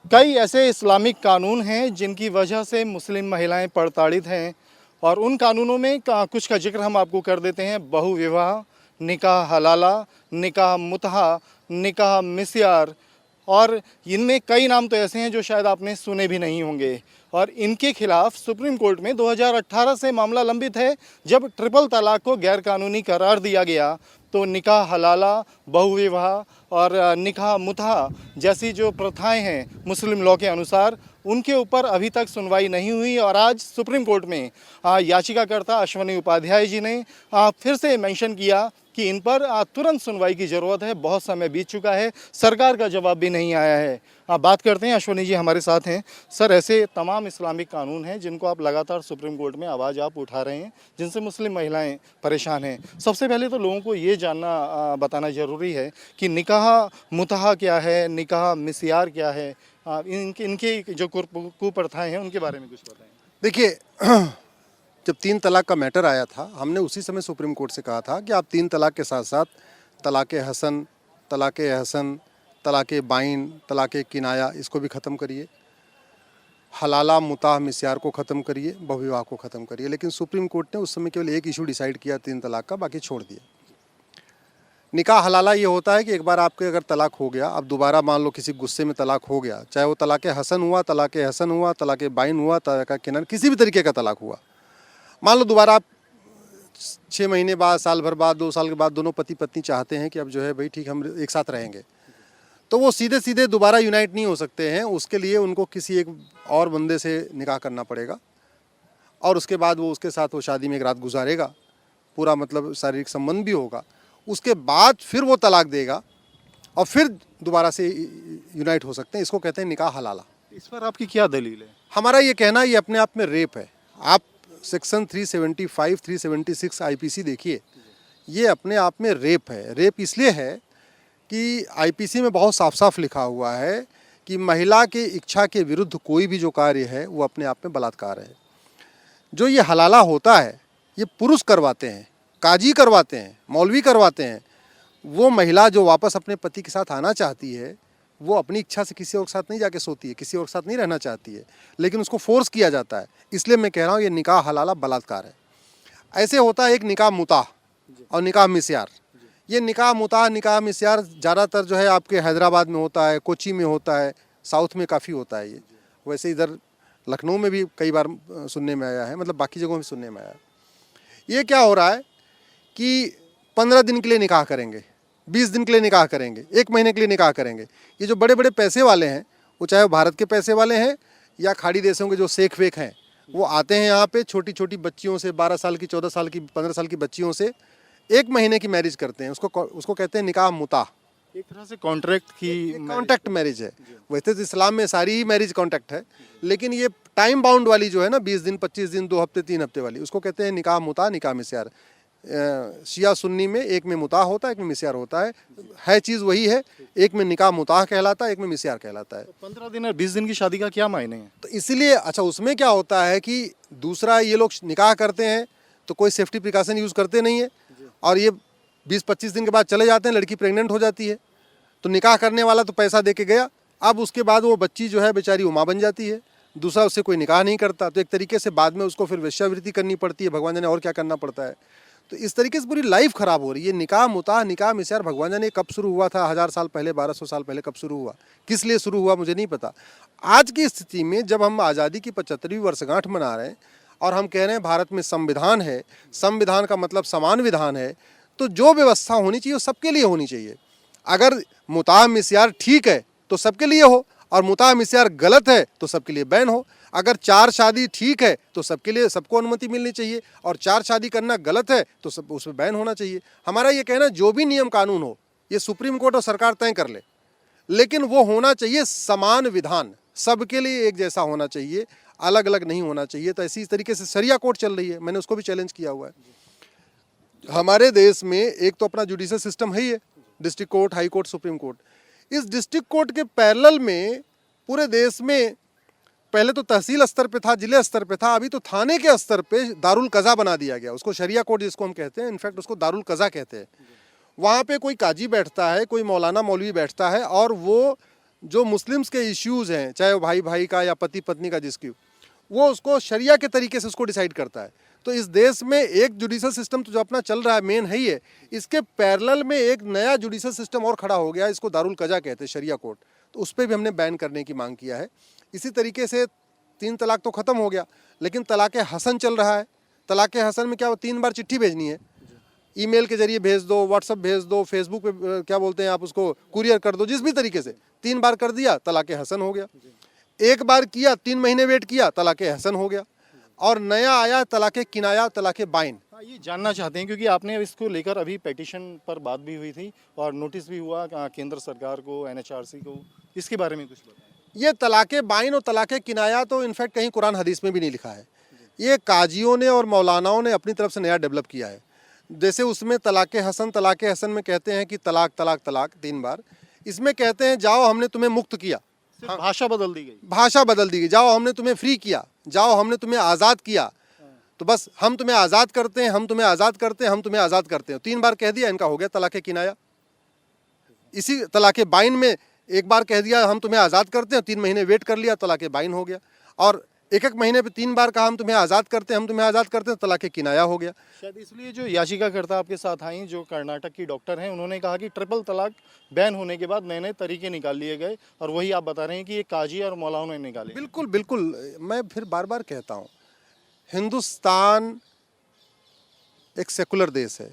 कई ऐसे इस्लामिक कानून हैं जिनकी वजह से मुस्लिम महिलाएं प्रताड़ित हैं और उन कानूनों में कुछ का जिक्र हम आपको कर देते हैं। बहुविवाह, निकाह हलाला, निकाह मुतहा, निकाह मिस्यार और इनमें कई नाम तो ऐसे हैं जो शायद आपने सुने भी नहीं होंगे। और इनके खिलाफ सुप्रीम कोर्ट में 2018 से मामला लंबित है। जब ट्रिपल तलाक को गैरकानूनी करार दिया गया तो निकाह हलाला, बहुविवाह और निकाह मुतहा जैसी जो प्रथाएं हैं मुस्लिम लॉ के अनुसार, उनके ऊपर अभी तक सुनवाई नहीं हुई। और आज सुप्रीम कोर्ट में याचिकाकर्ता अश्वनी उपाध्याय जी ने फिर से मेंशन किया कि इन पर तुरंत सुनवाई की ज़रूरत है। बहुत समय बीत चुका है, सरकार का जवाब भी नहीं आया है। बात करते हैं, अश्वनी जी हमारे साथ हैं। सर, ऐसे तमाम इस्लामिक कानून हैं जिनको आप लगातार सुप्रीम कोर्ट में आवाज़ आप उठा रहे हैं, जिनसे मुस्लिम महिलाएं परेशान हैं। सबसे पहले तो लोगों को ये जानना बताना ज़रूरी है कि निकाह मुतहा क्या है, निकाह मिस्यार क्या है, इनके जो कुप्रथाएं हैं उनके बारे में कुछ बताएं। देखिए, जब 3 तलाक का मैटर आया था, हमने उसी समय सुप्रीम कोर्ट से कहा था कि आप 3 तलाक के साथ साथ तलाक़ हसन, तलाक़ अहसन, तलाक़ बाइन, तलाक़ किनाया इसको भी ख़त्म करिए, हलाला मुताह मिस्यार को ख़त्म करिए, बहुविवाह को ख़त्म करिए। लेकिन सुप्रीम कोर्ट ने उस समय केवल एक इशू डिसाइड किया 3 तलाक का, बाकी छोड़ दिया। निकाह हलाला ये होता है कि एक बार आपके अगर तलाक हो गया, अब दोबारा मान लो किसी गुस्से में तलाक हो गया, चाहे वो तलाक़ हसन हुआ, तलाक़ अहसन हुआ, तलाक़ बाइन हुआ, तलाक़ किनाया, किसी भी तरीके का तलाक हुआ, मान लो दोबारा आप 6 महीने बाद, साल भर बाद, 2 साल के बाद दोनों पति पत्नी चाहते हैं कि अब जो है भाई ठीक हम एक साथ रहेंगे, तो वो सीधे सीधे दोबारा यूनाइट नहीं हो सकते हैं। उसके लिए उनको किसी एक और बंदे से निकाह करना पड़ेगा और उसके बाद वो उसके साथ वो शादी में एक रात गुजारेगा, पूरा मतलब शारीरिक संबंध भी होगा, उसके बाद फिर वो तलाक देगा और फिर दोबारा से यूनाइट हो सकते हैं। इसको कहते हैं निकाह हलाला। इस पर आपकी क्या दलील है? हमारा ये कहना ये अपने आप में रेप है। आप सेक्शन 375, 376 आईपीसी देखिए, ये अपने आप में रेप है। रेप इसलिए है कि आईपीसी में बहुत साफ साफ लिखा हुआ है कि महिला के इच्छा के विरुद्ध कोई भी जो कार्य है वो अपने आप में बलात्कार है। जो ये हलाला होता है ये पुरुष करवाते हैं, काजी करवाते हैं, मौलवी करवाते हैं। वो महिला जो वापस अपने पति के साथ आना चाहती है वो अपनी इच्छा से किसी और के साथ नहीं जाके सोती है, किसी और के साथ नहीं रहना चाहती है, लेकिन उसको फोर्स किया जाता है। इसलिए मैं कह रहा हूँ ये निकाह हलाला बलात्कार है। ऐसे होता है एक निकाह मुताह और निकाह मिस्यार। ये निकाह मुताह, निकाह मिस्यार ज़्यादातर जो है आपके हैदराबाद में होता है, कोची में होता है, साउथ में काफ़ी होता है ये। वैसे इधर लखनऊ में भी कई बार सुनने में आया है, मतलब बाकी जगहों में सुनने में आया है। ये क्या हो रहा है कि 15 दिन के लिए निकाह करेंगे, 20 दिन के लिए निकाह करेंगे, 1 महीने के लिए निकाह करेंगे। ये जो बड़े बड़े पैसे वाले हैं, वो चाहे वो भारत के पैसे वाले हैं या खाड़ी देशों के जो शेख वेख हैं, वो आते हैं यहाँ पे छोटी छोटी बच्चियों से, 12 साल की, 14 साल की, 15 साल की बच्चियों से 1 महीने की मैरिज करते हैं। उसको कहते हैं निकाह मुताह। एक तरह से कॉन्ट्रैक्ट की कॉन्ट्रैक्ट मैरिज है। वैसे तो इस्लाम में सारी ही मैरिज कॉन्ट्रैक्ट है, लेकिन ये टाइम बाउंड वाली जो है ना, 20 दिन, 25 दिन, 2 हफ्ते, 3 हफ्ते वाली, उसको कहते हैं निकाह मुताह, निकाह मिस्यार। शिया सुन्नी में एक में मुताह होता है, एक में मिस्यार होता है चीज़ वही है। एक में निकाह मुताह कहलाता है, एक में मिस्यार कहलाता है। 15 दिन और 20 दिन की शादी का क्या मायने है? तो इसलिए अच्छा, उसमें क्या होता है कि दूसरा ये लोग निकाह करते हैं तो कोई सेफ्टी प्रिकॉशन यूज़ करते नहीं है और ये 20-25 दिन के बाद चले जाते हैं, लड़की प्रेग्नेंट हो जाती है। तो निकाह करने वाला तो पैसा दे के गया, अब उसके बाद वो बच्ची जो है बेचारी वो माँ बन जाती है, दूसरा उससे कोई निकाह नहीं करता, तो एक तरीके से बाद में उसको फिर वेश्यावृत्ति करनी पड़ती है, भगवान जाने और क्या करना पड़ता है। तो इस तरीके से पूरी लाइफ ख़राब हो रही है। निकाह मुताह, निकाह मिस्यार भगवान जाने कब शुरू हुआ था, 1000 साल पहले, 1200 साल पहले कब शुरू हुआ, किस लिए शुरू हुआ मुझे नहीं पता। आज की स्थिति में जब हम आज़ादी की 75वीं वर्षगांठ मना रहे हैं और हम कह रहे हैं भारत में संविधान है, संविधान का मतलब समान विधान है, तो जो व्यवस्था होनी चाहिए वो सबके लिए होनी चाहिए। अगर मुताह मिस्यार ठीक है तो सबके लिए हो और मुताह मिस्यार गलत है तो सबके लिए बैन हो। अगर 4 शादी ठीक है तो सबके लिए, सबको अनुमति मिलनी चाहिए, और 4 शादी करना गलत है तो सब उसमें बैन होना चाहिए। हमारा ये कहना, जो भी नियम कानून हो ये सुप्रीम कोर्ट और सरकार तय कर ले, लेकिन वो होना चाहिए समान विधान, सबके लिए एक जैसा होना चाहिए, अलग अलग नहीं होना चाहिए। तो इसी तरीके से शरिया कोर्ट चल रही है, मैंने उसको भी चैलेंज किया हुआ है। हमारे देश में एक तो अपना जुडिशल सिस्टम है ही है, district court, high court, supreme court. इस डिस्ट्रिक्ट कोर्ट के पैरेलल में पूरे देश में पहले तो तहसील स्तर पे था, जिले स्तर पे था, अभी तो थाने के स्तर पे दारुल कज़ा बना दिया गया। उसको शरिया कोर्ट जिसको हम कहते हैं, इनफैक्ट उसको दारुल कज़ा कहते हैं। वहाँ पे कोई काजी बैठता है, कोई मौलाना मौलवी बैठता है और वो जो मुस्लिम्स के इश्यूज़ हैं, चाहे वो भाई भाई का या पति पत्नी का जिसकी, वो उसको शरिया के तरीके से उसको डिसाइड करता है। तो इस देश में एक जुडिशल सिस्टम तो जो अपना चल रहा है मेन है ही है, इसके पैरेलल में एक नया जुडिशल सिस्टम और खड़ा हो गया, इसको दारुल कजा कहते हैं, शरिया कोर्ट। तो उस पर भी हमने बैन करने की मांग किया है। इसी तरीके से 3 तलाक तो ख़त्म हो गया, लेकिन तलाक़ हसन चल रहा है। तलाक़ हसन में क्या, वो 3 बार चिट्ठी भेजनी है, ईमेल के जरिए भेज दो, व्हाट्सअप भेज दो, फेसबुक पे क्या बोलते हैं आप उसको, कुरियर कर दो, जिस भी तरीके से 3 बार कर दिया, तलाक़ हसन हो गया। एक बार किया, 3 महीने वेट किया, तलाक़ हसन हो गया। और नया आया तलाक़ किनाया, तलाक़ बाइन। ये जानना चाहते हैं क्योंकि आपने इसको लेकर अभी पिटीशन पर बात भी हुई थी और नोटिस भी हुआ केंद्र सरकार को, NHRC को, इसके बारे में कुछ बताएं। ये तलाक़ बाइन और तलाक़ किनाया तो इनफैक्ट कहीं कुरान हदीस में भी नहीं लिखा है, ये काजियों ने और मौलानाओं ने अपनी तरफ से नया डेवलप किया है। जैसे उसमें तलाक़ हसन में कहते हैं कि तलाक तलाक तलाक 3 बार, इसमें कहते हैं जाओ हमने तुम्हें मुक्त किया, सिर्फ भाषा बदल दी गई, भाषा बदल दी गई, जाओ हमने तुम्हें फ्री किया, जाओ हमने तुम्हें आज़ाद किया। तो बस हम तुम्हें आज़ाद करते हैं, हम तुम्हें आज़ाद करते हैं, हम तुम्हें आज़ाद करते हैं। 3 बार कह दिया, इनका हो गया तलाक़ किनाया। इसी तलाक़ बाइन में एक बार कह दिया हम तुम्हें आज़ाद करते हैं, 3 महीने वेट कर लिया, तलाक़ बाइन हो गया। और एक महीने पे 3 बार कहा हम तुम्हें आज़ाद करते हैं, हम तुम्हें आज़ाद करते हैं, तलाक़ किनाया हो गया। शायद इसलिए जो याचिकाकर्ता आपके साथ आई, जो कर्नाटक की डॉक्टर हैं, उन्होंने कहा कि ट्रिपल तलाक बैन होने के बाद नए नए तरीके निकाल लिए गए, और वही आप बता रहे हैं कि ये काजी और मौलाना ने निकाले। बिल्कुल बिल्कुल, मैं फिर बार बार कहता हूँ, हिंदुस्तान एक सेकुलर देश है,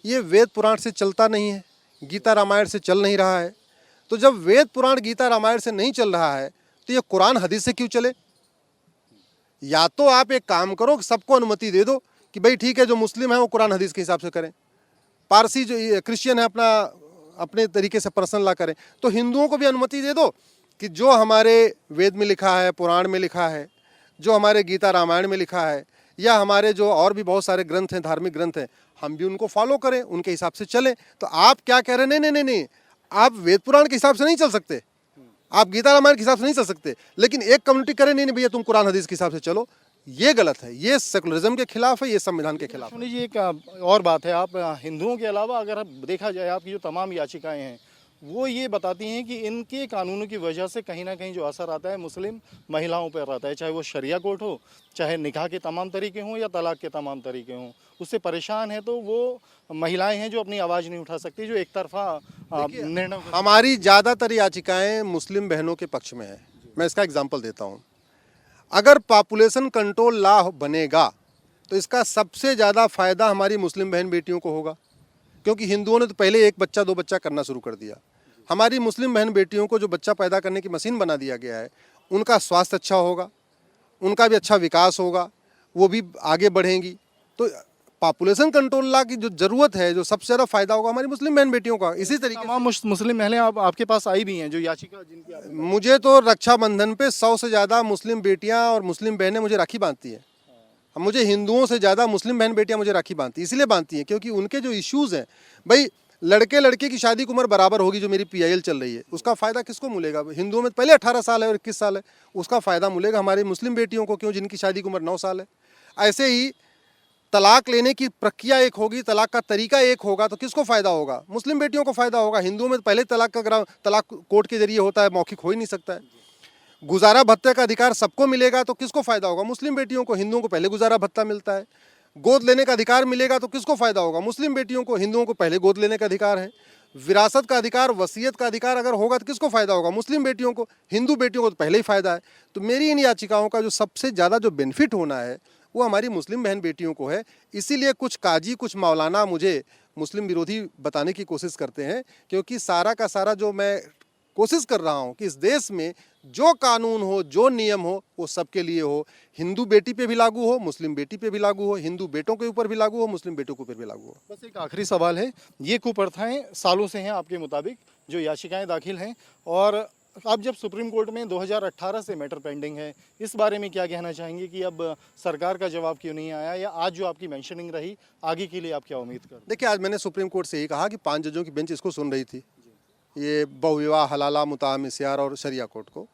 ये वेद पुराण से चलता नहीं है, गीता रामायण से चल नहीं रहा है। तो जब वेद पुराण गीता रामायण से नहीं चल रहा है, तो ये कुरान हदीस से क्यों चले? या तो आप एक काम करो, सबको अनुमति दे दो कि भाई ठीक है, जो मुस्लिम है वो कुरान हदीस के हिसाब से करें, पारसी जो क्रिश्चियन है अपने तरीके से पर्सनल ला करें। तो हिंदुओं को भी अनुमति दे दो कि जो हमारे वेद में लिखा है, पुराण में लिखा है, जो हमारे गीता रामायण में लिखा है, या हमारे जो और भी बहुत सारे ग्रंथ हैं, धार्मिक ग्रंथ हैं, हम भी उनको फॉलो करें, उनके हिसाब से चलें। तो आप क्या कह रहे हैं? नहीं नहीं नहीं, आप वेद पुराण के हिसाब से नहीं चल सकते, आप गीता रामायण के हिसाब से नहीं चल सकते, लेकिन एक कम्युनिटी करे नहीं नहीं भैया तुम कुरान हदीस के हिसाब से चलो। ये गलत है, ये सेकुलरिज्म के खिलाफ है, ये संविधान के खिलाफ है। जी, एक और बात है, आप हिंदुओं के अलावा अगर देखा जाए, आपकी जो तमाम याचिकाएं हैं वो ये बताती हैं कि इनके कानूनों की वजह से कहीं ना कहीं जो असर आता है मुस्लिम महिलाओं पर आता है, चाहे वो शरिया कोर्ट हो, चाहे निकाह के तमाम तरीके हों या तलाक के तमाम तरीके हों, उससे परेशान है। तो वो महिलाएं हैं जो अपनी आवाज़ नहीं उठा सकती, जो एक तरफा निर्णय। हमारी ज़्यादातर याचिकाएं मुस्लिम बहनों के पक्ष में है। मैं इसका एग्जाम्पल देता हूँ। अगर पॉपुलेशन कंट्रोल लॉ बनेगा तो इसका सबसे ज़्यादा फ़ायदा हमारी मुस्लिम बहन बेटियों को होगा, क्योंकि हिंदुओं ने तो पहले 1 बच्चा 2 बच्चा करना शुरू कर दिया। हमारी मुस्लिम बहन बेटियों को जो बच्चा पैदा करने की मशीन बना दिया गया है, उनका स्वास्थ्य अच्छा होगा, उनका भी अच्छा विकास होगा, वो भी आगे बढ़ेंगी। तो पॉपुलेशन कंट्रोल लॉ की जो ज़रूरत है, जो सबसे ज़्यादा फायदा होगा हमारी मुस्लिम बहन बेटियों का। इसी तरीके तमाम मुस्लिम महिलाएं आपके पास आई भी हैं जो याचिका जिनकी मुझे तो रक्षाबंधन पे 100 से ज़्यादा मुस्लिम बेटियां और मुस्लिम बहनें मुझे राखी बांधती हैं। अब मुझे हिंदुओं से ज़्यादा मुस्लिम बहन बेटियां मुझे राखी बांधती, इसलिए बांधती हैं क्योंकि उनके जो इश्यूज़ हैं, भाई लड़के लड़के की शादी की उम्र बराबर होगी, जो मेरी PIL चल रही है, उसका फ़ायदा किसको मिलेगा? हिंदुओं में पहले 18 साल है और 21 साल है, उसका फ़ायदा मिलेगा हमारी मुस्लिम बेटियों को, क्यों, जिनकी शादी की उम्र 9 साल है। ऐसे ही तलाक लेने की प्रक्रिया एक होगी, तलाक का तरीका एक होगा, तो किसको फ़ायदा होगा? मुस्लिम बेटियों को फ़ायदा होगा। हिंदुओं में पहले तलाक कोर्ट के जरिए होता है, मौखिक हो ही नहीं सकता है। गुजारा भत्ते का अधिकार सबको मिलेगा तो किसको फ़ायदा होगा? मुस्लिम बेटियों को। हिंदुओं को पहले गुजारा भत्ता मिलता है। गोद लेने का अधिकार मिलेगा तो किसको फ़ायदा होगा? मुस्लिम बेटियों को। हिंदुओं को पहले गोद लेने का अधिकार है। विरासत का अधिकार, वसीयत का अधिकार अगर होगा तो किसको फ़ायदा होगा? मुस्लिम बेटियों को। हिंदू बेटियों को तो पहले ही फ़ायदा है। तो मेरी इन याचिकाओं का जो सबसे ज़्यादा जो बेनिफिट होना है वो हमारी मुस्लिम बहन बेटियों को है। इसीलिए कुछ काजी, कुछ मौलाना मुझे मुस्लिम विरोधी बताने की कोशिश करते हैं, क्योंकि सारा का सारा जो मैं कोशिश कर रहा हूँ कि इस देश में जो कानून हो, जो नियम हो, वो सबके लिए हो। हिंदू बेटी पे भी लागू हो, मुस्लिम बेटी पे भी लागू हो, हिंदू बेटों के ऊपर भी लागू हो, मुस्लिम बेटों के ऊपर भी लागू हो। बस एक आखिरी सवाल है, ये कुप्रथाएं सालों से हैं आपके मुताबिक, जो याचिकाएं दाखिल हैं, और अब जब सुप्रीम कोर्ट में 2018 से मैटर पेंडिंग है, इस बारे में क्या कहना चाहेंगे कि अब सरकार का जवाब क्यों नहीं आया, या आज जो आपकी मेंशनिंग रही, आगे के लिए आप क्या उम्मीद कर? देखिए, आज मैंने सुप्रीम कोर्ट से यही कहा कि 5 जजों की बेंच इसको सुन रही थी, ये बहुविवाह, हलाला, मुताह मिस्यार और शरिया कोर्ट को।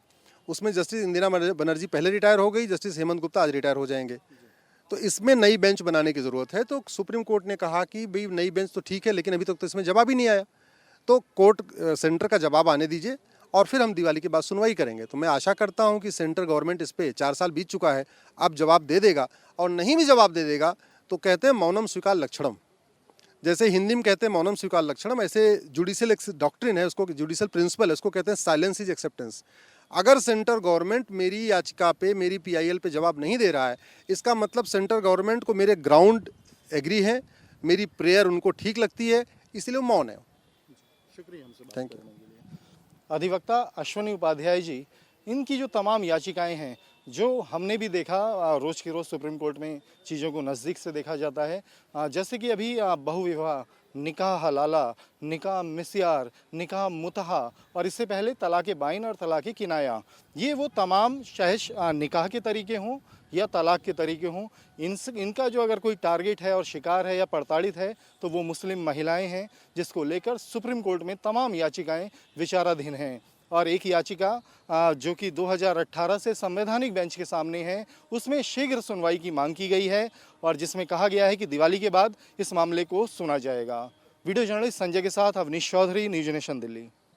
उसमें जस्टिस इंदिरा बनर्जी पहले रिटायर हो गई, जस्टिस हेमंत गुप्ता आज रिटायर हो जाएंगे। तो इसमें नई बेंच बनाने की ज़रूरत है। तो सुप्रीम कोर्ट ने कहा कि भाई नई बेंच तो ठीक है, लेकिन अभी तक तो इसमें जवाब ही नहीं आया। तो कोर्ट सेंटर का जवाब आने दीजिए और फिर हम दिवाली के बाद सुनवाई करेंगे। तो मैं आशा करता हूं कि सेंट्रल गवर्नमेंट इस पे 4 साल बीत चुका है, अब जवाब दे देगा, और नहीं भी जवाब दे देगा तो कहते हैं मौनम स्वीकार लक्षणम, जैसे हिंदी में कहते हैं मौनम स्वीकार लक्षणम, ऐसे जुडिशियल डॉक्ट्रिन है, उसको जुडिशियल प्रिंसिपल है, उसको कहते हैं साइलेंस इज एक्सेप्टेंस। अगर सेंट्रल गवर्नमेंट मेरी याचिका पे, मेरी PIL पे जवाब नहीं दे रहा है, इसका मतलब सेंट्रल गवर्नमेंट को मेरे ग्राउंड एग्री है, मेरी प्रेयर उनको ठीक लगती है, इसलिए वो मौन है। शुक्रिया हमसे बात थैंक यू। करने के लिए। अधिवक्ता अश्वनी उपाध्याय जी, इनकी जो तमाम याचिकाएं हैं, जो हमने भी देखा रोज़ की रोज़ सुप्रीम कोर्ट में चीज़ों को नज़दीक से देखा जाता है, जैसे कि अभी बहुविवाह, निकाह हलाला, निकाह मिस्यार, निकाह मुतहा, और इससे पहले तलाक़ बाइन और तलाक़ किनाया, ये वो तमाम शहज निकाह के तरीके हों या तलाक़ के तरीके हों, इनका जो अगर कोई टारगेट है और शिकार है या प्रताड़ित है तो वो मुस्लिम महिलाएं हैं, जिसको लेकर सुप्रीम कोर्ट में तमाम याचिकाएं विचाराधीन हैं। और एक याचिका जो कि 2018 से संवैधानिक बेंच के सामने है, उसमें शीघ्र सुनवाई की मांग की गई है और जिसमें कहा गया है कि दिवाली के बाद इस मामले को सुना जाएगा। वीडियो जर्नलिस्ट संजय के साथ अवनीश चौधरी, न्यूज़ नेशन दिल्ली।